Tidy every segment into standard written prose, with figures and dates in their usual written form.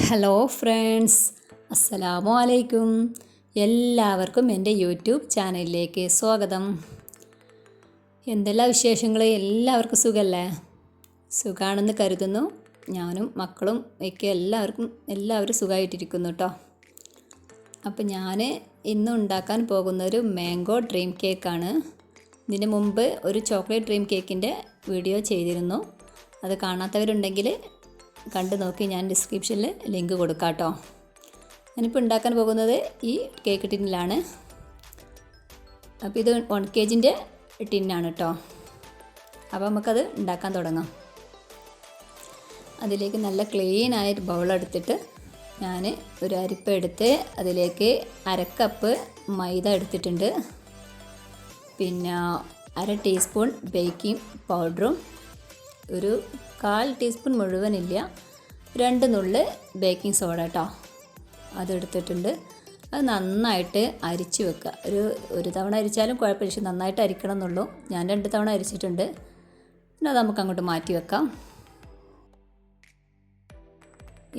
Hello friends, അസ്സലാമു അലൈക്കും. എല്ലാവർക്കും എൻ്റെ യൂട്യൂബ് ചാനലിലേക്ക് സ്വാഗതം. എന്തെല്ലാം വിശേഷങ്ങൾ? എല്ലാവർക്കും സുഖമല്ലേ? സുഖമാണെന്ന് കരുതുന്നു. ഞാനും മക്കളും ഒക്കെ എല്ലാവരും സുഖമായിട്ടിരിക്കുന്നു കേട്ടോ. അപ്പോൾ ഞാൻ ഇന്ന് ഉണ്ടാക്കാൻ പോകുന്നൊരു മാംഗോ ഡ്രീം കേക്കാണ്. ഇതിന് മുമ്പ് ഒരു ചോക്ലേറ്റ് ഡ്രീം കേക്കിൻ്റെ വീഡിയോ ചെയ്തിരുന്നു. അത് കാണാത്തവരുണ്ടെങ്കിൽ കണ്ടു നോക്കി, ഞാൻ ഡിസ്ക്രിപ്ഷനിൽ ലിങ്ക് കൊടുക്കാം കേട്ടോ. ഞാനിപ്പോൾ ഉണ്ടാക്കാൻ പോകുന്നത് ഈ കേക്ക് ടിന്നിലാണ്. അപ്പോൾ ഇത് 1 kg ടിന്നാണ് കേട്ടോ. അപ്പോൾ നമുക്കത് ഉണ്ടാക്കാൻ തുടങ്ങാം. അതിലേക്ക് നല്ല ക്ലീനായൊരു ബൗളെടുത്തിട്ട് ഞാൻ ഒരു അരിപ്പ എടുത്ത് അതിലേക്ക് 1/2 കപ്പ് മൈദ എടുത്തിട്ടുണ്ട്. പിന്നെ 1/2 ടീസ്പൂൺ ബേക്കിംഗ് പൗഡറും, ഒരു 1/4 ടീസ്പൂൺ മുഴുവനില്ല, 2 നുള്ള് ബേക്കിംഗ് സോഡ കേട്ടോ, അതെടുത്തിട്ടുണ്ട്. അത് നന്നായിട്ട് അരിച്ച് വെക്കുക. ഒരു തവണ അരിച്ചാലും കുഴപ്പമില്ല, പക്ഷെ നന്നായിട്ട് അരിക്കണം എന്നുള്ളൂ. ഞാൻ 2 തവണ അരിച്ചിട്ടുണ്ട്. പിന്നെ അത് നമുക്ക് അങ്ങോട്ട് മാറ്റി വെക്കാം.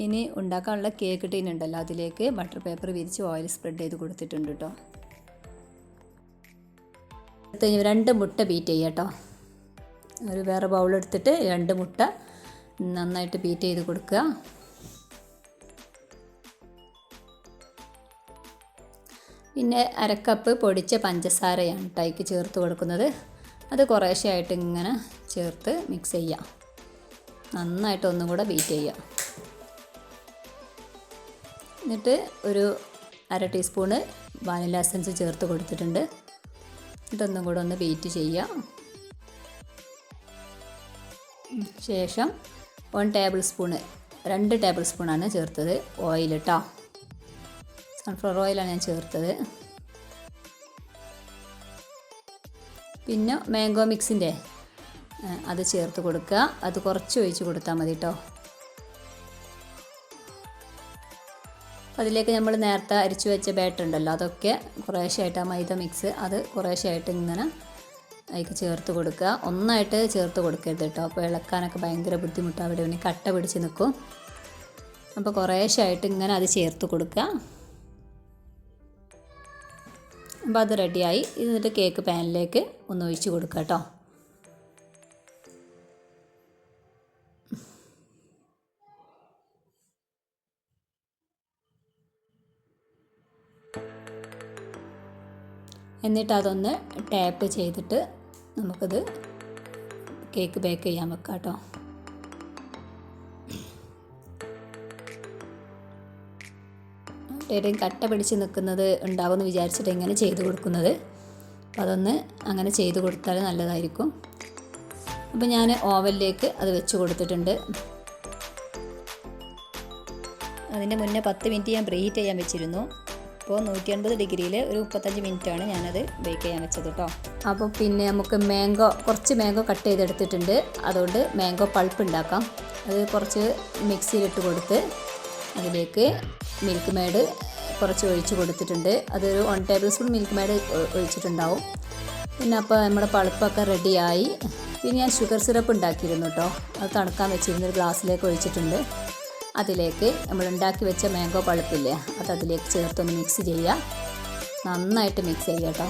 ഇനി ഉണ്ടാക്കാനുള്ള കേക്ക് ടീൻ ഉണ്ടല്ലോ, അതിലേക്ക് ബട്ടർ പേപ്പർ വിരിച്ച് ഓയിൽ സ്പ്രെഡ് ചെയ്ത് കൊടുത്തിട്ടുണ്ട് കേട്ടോ. 2 മുട്ട ബീറ്റ് ചെയ്യുക കേട്ടോ. ഒരു വേറെ ബൗളെടുത്തിട്ട് 2 മുട്ട നന്നായിട്ട് ബീറ്റ് ചെയ്ത് കൊടുക്കുക. പിന്നെ 1/2 കപ്പ് പൊടിച്ച പഞ്ചസാരയാണ് ടൈക്ക് ചേർത്ത് കൊടുക്കുന്നത്. അത് കുറേശ്ശെ ആയിട്ട് ഇങ്ങനെ ചേർത്ത് മിക്സ് ചെയ്യുക. നന്നായിട്ട് ഒന്നും കൂടെ ബീറ്റ് ചെയ്യുക. എന്നിട്ട് ഒരു 1/2 ടീസ്പൂണ് വാനില എസൻസ് ചേർത്ത് കൊടുത്തിട്ടുണ്ട്. ഇതൊന്നും കൂടെ ഒന്ന് ബീറ്റ് ചെയ്യുക. ശേഷം 1 ടേബിൾ സ്പൂണ് 2 ടേബിൾ സ്പൂണാണ് ചേർത്തത് ഓയിൽ കേട്ടോ. സൺഫ്ലവർ ഓയിലാണ് ഞാൻ ചേർത്തത്. പിന്നെ മാംഗോ മിക്സിൻ്റെ അത് ചേർത്ത് കൊടുക്കുക. അത് കുറച്ച് ഒഴിച്ച് കൊടുത്താൽ മതി കേട്ടോ. അതിലേക്ക് നമ്മൾ നേരത്തെ അരിച്ചു വെച്ച ബാറ്റർ ഉണ്ടല്ലോ, അതൊക്കെ കുറേശ്ശായിട്ട് ആ മൈദ മിക്സ് അത് കുറേശ്ശായിട്ട് ഇങ്ങനെ അതിലേക്ക് ചേർത്ത് കൊടുക്കുക. ഒന്നായിട്ട് ചേർത്ത് കൊടുക്കരുത് കേട്ടോ, അപ്പോൾ ഇളക്കാനൊക്കെ ഭയങ്കര ബുദ്ധിമുട്ടാണ്. അവിടെ പിന്നെ കട്ട പിടിച്ച് നിൽക്കും. അപ്പോൾ കുറേശ്ശായിട്ട് ഇങ്ങനെ അത് ചേർത്ത് കൊടുക്കുക. അപ്പോൾ അത് റെഡിയായി. എന്നിട്ട് കേക്ക് പാനിലേക്ക് ഒന്ന് ഒഴിച്ച് കൊടുക്കുക കേട്ടോ. എന്നിട്ട് അതൊന്ന് ടാപ്പ് ചെയ്തിട്ട് നമുക്കത് കേക്ക് ബേക്ക് ചെയ്യാൻ വെക്കാം കേട്ടോ. എവിടെയും കട്ട പിടിച്ച് നിൽക്കുന്നത് ഉണ്ടാവുമെന്ന് വിചാരിച്ചിട്ട് ഇങ്ങനെ ചെയ്ത് കൊടുക്കുന്നത്. അപ്പോൾ അതൊന്ന് അങ്ങനെ ചെയ്ത് കൊടുത്താൽ നല്ലതായിരിക്കും. അപ്പോൾ ഞാൻ ഓവനിലേക്ക് അത് വെച്ച് കൊടുത്തിട്ടുണ്ട്. അതിൻ്റെ മുന്നേ 10 മിനിറ്റ് ഞാൻ പ്രീഹീറ്റ് ചെയ്യാൻ വെച്ചിരുന്നു. അപ്പോൾ 180 ഡിഗ്രിയിൽ ഒരു 35 മിനിറ്റാണ് ഞാനത് ബേക്ക് ചെയ്യാൻ വെച്ചത് കേട്ടോ. അപ്പോൾ പിന്നെ നമുക്ക് കുറച്ച് മാംഗോ കട്ട് ചെയ്തെടുത്തിട്ടുണ്ട്. അതുകൊണ്ട് മാംഗോ പൾപ്പ് ഉണ്ടാക്കാം. അത് കുറച്ച് മിക്സിയിലിട്ട് കൊടുത്ത് അതിലേക്ക് മിൽക്ക് മെയ്ഡ് കുറച്ച് ഒഴിച്ച് കൊടുത്തിട്ടുണ്ട്. അതൊരു 1 ടേബിൾ സ്പൂൺ മിൽക്ക് മെയ്ഡ് ഒഴിച്ചിട്ടുണ്ടാവും. പിന്നെ അപ്പോൾ നമ്മുടെ പൾപ്പൊക്കെ റെഡിയായി. പിന്നെ ഞാൻ ഷുഗർ സിറപ്പ് ഉണ്ടാക്കിയിരുന്നു കേട്ടോ. അത് തണുക്കാൻ വെച്ചിരുന്ന ഒരു ഗ്ലാസ്സിലേക്ക് ഒഴിച്ചിട്ടുണ്ട്. അതിലേക്ക് നമ്മൾ ഉണ്ടാക്കി വെച്ച മാംഗോ പൾപ്പില്ലേ, അത് അതിലേക്ക് ചേർത്തൊന്ന് മിക്സ് ചെയ്യുക. നന്നായിട്ട് മിക്സ് ചെയ്യുക കേട്ടോ.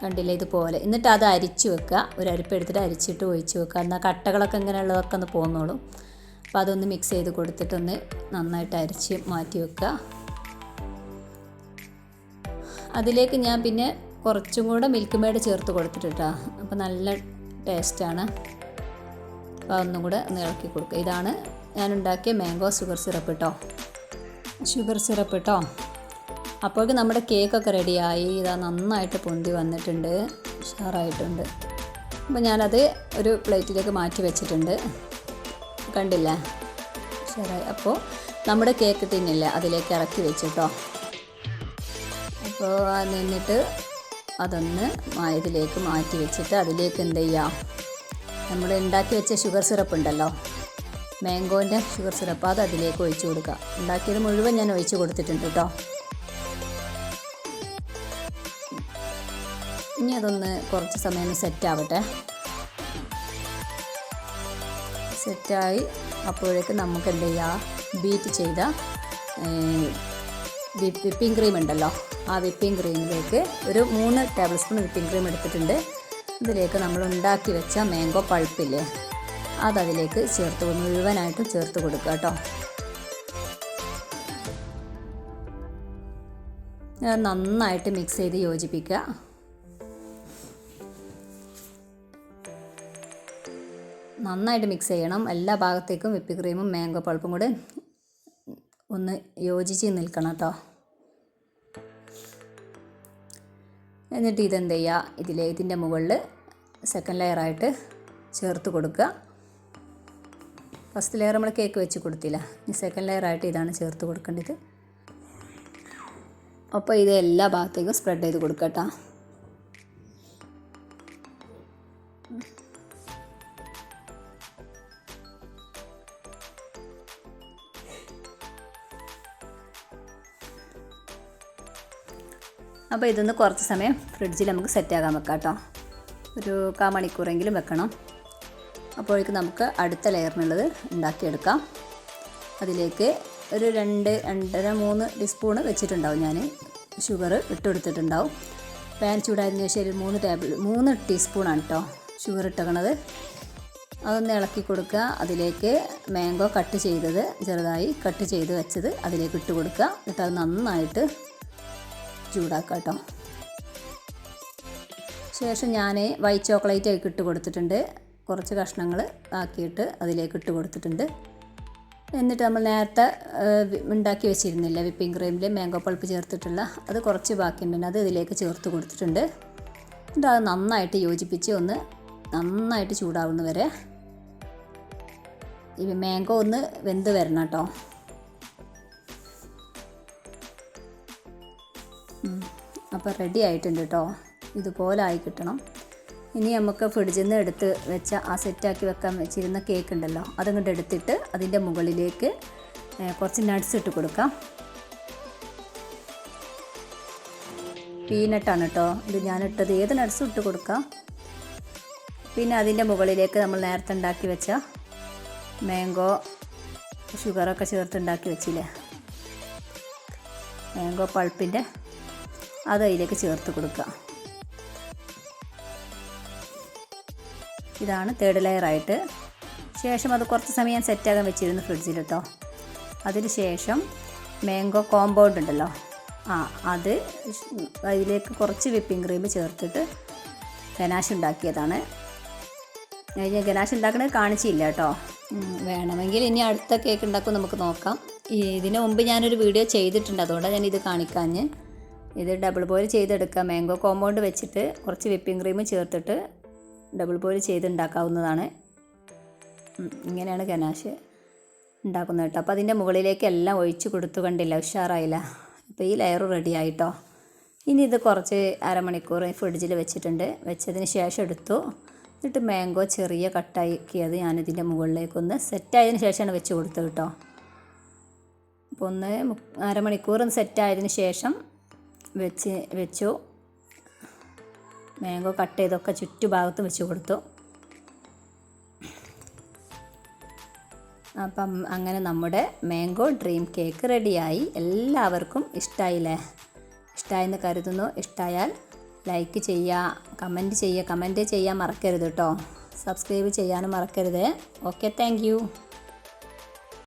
കണ്ടില്ലേ, ഇതുപോലെ. എന്നിട്ട് അത് അരിച്ച് വെക്കുക. ഒരു അരിപ്പ് എടുത്തിട്ട് അരിച്ചിട്ട് ഒഴിച്ച് വെക്കുക. എന്നാൽ കട്ടകളൊക്കെ ഇങ്ങനെയുള്ളതൊക്കെ ഒന്ന് പോകുന്നോളും. അപ്പോൾ അതൊന്ന് മിക്സ് ചെയ്ത് കൊടുത്തിട്ടൊന്ന് നന്നായിട്ട് അരിച്ച് മാറ്റി വെക്കുക. അതിലേക്ക് ഞാൻ പിന്നെ കുറച്ചും കൂടെ മിൽക്ക് മെയ്ഡ് ചേർത്ത് കൊടുത്തിട്ടാ. അപ്പോൾ നല്ല ടേസ്റ്റാണ്. അപ്പോൾ അതൊന്നും കൂടെ ഒന്ന് ഇളക്കി കൊടുക്കുക. ഇതാണ് ഞാൻ ഉണ്ടാക്കിയ മാംഗോ ഷുഗർ സിറപ്പ് കേട്ടോ. അപ്പോഴേക്കും നമ്മുടെ കേക്കൊക്കെ റെഡിയായി. ഇതാ നന്നായിട്ട് പൊന്തി വന്നിട്ടുണ്ട്, ഉഷാറായിട്ടുണ്ട്. അപ്പോൾ ഞാനത് ഒരു പ്ലേറ്റിലേക്ക് മാറ്റി വെച്ചിട്ടുണ്ട്. കണ്ടില്ലേ, ഉഷാറായി. അപ്പോൾ നമ്മുടെ കേക്ക് ടിന്നില്ലേ, അതിലേക്ക് ഇറക്കി വെച്ചിട്ടോ. അപ്പോൾ നിന്നിട്ട് അതൊന്ന് ഇതിലേക്ക് മാറ്റി വെച്ചിട്ട് അതിലേക്ക് എന്ത് ചെയ്യാം, നമ്മൾ ഉണ്ടാക്കി വെച്ച ഷുഗർ സിറപ്പ് ഉണ്ടല്ലോ, മാംഗോൻ്റെ ഷുഗർ സിറപ്പ്, അത് അതിലേക്ക് ഒഴിച്ച് കൊടുക്കുക. ഉണ്ടാക്കിയത് മുഴുവൻ ഞാൻ ഒഴിച്ച് കൊടുത്തിട്ടുണ്ട് കേട്ടോ. ഇനി അതൊന്ന് കുറച്ച് സമയം സെറ്റ് ആവട്ടെ. സെറ്റായി. അപ്പോഴേക്ക് നമുക്ക് എന്ത് ചെയ്യാം, ബീറ്റ് ചെയ്ത വിപ്പിംഗ് ക്രീം ഉണ്ടല്ലോ, ആ വിപ്പിംഗ് ക്രീമിലേക്ക് ഒരു 3 ടേബിൾ സ്പൂൺ വിപ്പിംഗ് ക്രീം എടുത്തിട്ടുണ്ട്. ഇതിലേക്ക് നമ്മൾ ഉണ്ടാക്കി വെച്ച മാംഗോ പൾപ്പില്ലേ, അതതിലേക്ക് മുഴുവനായിട്ടും ചേർത്ത് കൊടുക്കുക കേട്ടോ. നന്നായിട്ട് മിക്സ് ചെയ്ത് യോജിപ്പിക്കുക. നന്നായിട്ട് മിക്സ് ചെയ്യണം. എല്ലാ ഭാഗത്തേക്കും വിപ്പിംഗ് ക്രീമും മാംഗോ പൾപ്പും കൂടെ ഒന്ന് യോജിച്ച് നിൽക്കണം കേട്ടോ. എന്നിട്ട് ഇതെന്ത് ചെയ്യുക, ഇതിൻ്റെ മുകളിൽ സെക്കൻഡ് ലെയറായിട്ട് ചേർത്ത് കൊടുക്കുക. ഫസ്റ്റ് ലെയർ നമ്മൾ കേക്ക് വെച്ച് കൊടുത്തില്ല, ഇനി സെക്കൻഡ് ലെയറായിട്ട് ഇതാണ് ചേർത്ത് കൊടുക്കേണ്ടത്. അപ്പോൾ ഇത് എല്ലാ ഭാഗത്തേക്കും സ്പ്രെഡ് ചെയ്ത് കൊടുക്കുക കേട്ടോ. അപ്പോൾ ഇതൊന്ന് കുറച്ച് സമയം ഫ്രിഡ്ജിൽ നമുക്ക് സെറ്റാക്കാൻ വെക്കാം കേട്ടോ. ഒരു 1/4 മണിക്കൂറെങ്കിലും വെക്കണം. അപ്പോഴേക്ക് നമുക്ക് അടുത്ത ലെയറിനുള്ളത് ഉണ്ടാക്കിയെടുക്കാം. അതിലേക്ക് ഒരു 2-2.5-3 ടീസ്പൂണ് വെച്ചിട്ടുണ്ടാവും. ഞാൻ ഷുഗർ ഇട്ടെടുത്തിട്ടുണ്ടാവും. പാൻ ചൂടായതിനു ശേഷം 3 ടീസ്പൂണാണ് കേട്ടോ ഷുഗർ ഇട്ടേക്കണത്. അതൊന്ന് ഇളക്കി കൊടുക്കുക. അതിലേക്ക് മാംഗോ കട്ട് ചെയ്തത്, ചെറുതായി കട്ട് ചെയ്ത് വെച്ചത് അതിലേക്ക് ഇട്ട് കൊടുക്കുക. എന്നിട്ട് അത് നന്നായിട്ട് ചൂടാക്കുക കേട്ടോ. ശേഷം ഞാൻ വൈറ്റ് ചോക്ലേറ്റ് ഒക്കെ ഇട്ട് കൊടുത്തിട്ടുണ്ട്. കുറച്ച് കഷ്ണങ്ങൾ ആക്കിയിട്ട് അതിലേക്ക് ഇട്ട് കൊടുത്തിട്ടുണ്ട്. എന്നിട്ട് നമ്മൾ നേരത്തെ ഉണ്ടാക്കി വെച്ചിരുന്നില്ല വിപ്പിംഗ് ക്രീമിൽ മാംഗോ പൾപ്പ് ചേർത്തിട്ടുള്ള, അത് കുറച്ച് ബാക്കിയുണ്ടെങ്കിൽ അത് ഇതിലേക്ക് ചേർത്ത് കൊടുത്തിട്ടുണ്ട്. എന്നിട്ട് അത് നന്നായിട്ട് യോജിപ്പിച്ച് ഒന്ന് നന്നായിട്ട് ചൂടാവുന്ന വരെ ഈ മാംഗോ ഒന്ന് വെന്ത് വരണം കേട്ടോ. അപ്പോൾ റെഡി ആയിട്ടുണ്ട് കേട്ടോ. ഇതുപോലെ ആയി കിട്ടണം. ഇനി നമുക്ക് ഫ്രിഡ്ജിൽ നിന്ന് എടുത്ത് വെച്ച ആ സെറ്റാക്കി വെക്കാൻ വെച്ചിരുന്ന കേക്ക് ഉണ്ടല്ലോ, അതങ്ങോട്ട് എടുത്തിട്ട് അതിൻ്റെ മുകളിലേക്ക് കുറച്ച് നട്ട്സ് ഇട്ട് കൊടുക്കാം. പീനട്ടാണ് കേട്ടോ ഇത് ഞാനിട്ടത്, ഏത് നട്ട്സും ഇട്ട് കൊടുക്കാം. പിന്നെ അതിൻ്റെ മുകളിലേക്ക് നമ്മൾ നേരത്തെ ഉണ്ടാക്കി വെച്ച മാംഗോ ഷുഗറൊക്കെ ചേർത്തുണ്ടാക്കി വെച്ചില്ലേ മാംഗോ പൾപ്പിൻ്റെ, അത് അതിലേക്ക് ചേർത്ത് കൊടുക്കുക. ഇതാണ് തേർഡ് ലെയറായിട്ട്. ശേഷം അത് കുറച്ച് സമയം ഞാൻ സെറ്റാകാൻ വെച്ചിരുന്നു ഫ്രിഡ്ജിൽ കേട്ടോ. അതിന് ശേഷം മാംഗോ കോമ്പൗണ്ട് ഉണ്ടല്ലോ, അത് അതിലേക്ക് കുറച്ച് വിപ്പിംഗ് ക്രീം ചേർത്തിട്ട് ഗനാഷ് ഉണ്ടാക്കിയതാണ്. ഞാൻ ഗനാഷ് ഉണ്ടാക്കണത് കാണിച്ചില്ല കേട്ടോ. വേണമെങ്കിൽ ഇനി അടുത്ത കേക്ക് ഉണ്ടാക്കും നമുക്ക് നോക്കാം. ഇതിനു മുമ്പ് ഞാനൊരു വീഡിയോ ചെയ്തിട്ടുണ്ട്, അതുകൊണ്ടാണ് ഞാനിത് കാണിക്കാഞ്ഞ്. ഇത് ഡബിൾ ബോയിൽ ചെയ്തെടുക്കാം. മാംഗോ കോമ്പൗണ്ട് വെച്ചിട്ട് കുറച്ച് വിപ്പിംഗ് ക്രീം ചേർത്തിട്ട് ഡബിൾ ബോയിൽ ചെയ്തുണ്ടാക്കാവുന്നതാണ്. ഇങ്ങനെയാണ് ഗനാഷ് ഉണ്ടാക്കുന്നത് കേട്ടോ. അപ്പോൾ അതിൻ്റെ മുകളിലേക്ക് എല്ലാം ഒഴിച്ച് കൊടുത്തു, കണ്ടില്ല, ഉഷാറായില്ല. അപ്പോൾ ഈ ലെയർ റെഡി ആയിട്ടോ. ഇനി ഇത് കുറച്ച് അരമണിക്കൂർ ഫ്രിഡ്ജിൽ വെച്ചിട്ടുണ്ട്. വെച്ചതിന് ശേഷം എടുത്തു. എന്നിട്ട് മാംഗോ ചെറിയ കട്ടാക്കിയത് ഞാനിതിൻ്റെ മുകളിലേക്കൊന്ന് സെറ്റായതിന് ശേഷമാണ് വെച്ച് കൊടുത്തത് കേട്ടോ. അപ്പോൾ അരമണിക്കൂർ സെറ്റായതിന് ശേഷം വെച്ചു. മാംഗോ കട്ട് ചെയ്തൊക്കെ ചുറ്റുഭാഗത്തും വെച്ച് കൊടുത്തു. അപ്പം അങ്ങനെ നമ്മുടെ മാംഗോ ഡ്രീം കേക്ക് റെഡിയായി. എല്ലാവർക്കും ഇഷ്ടമായില്ലേ? ഇഷ്ടമായെന്ന് കരുതുന്നു. ഇഷ്ടമായാൽ ലൈക്ക് ചെയ്യുക, കമൻറ്റ് ചെയ്യാൻ മറക്കരുത് കേട്ടോ. സബ്സ്ക്രൈബ് ചെയ്യാനും മറക്കരുത്. Okay, thank you.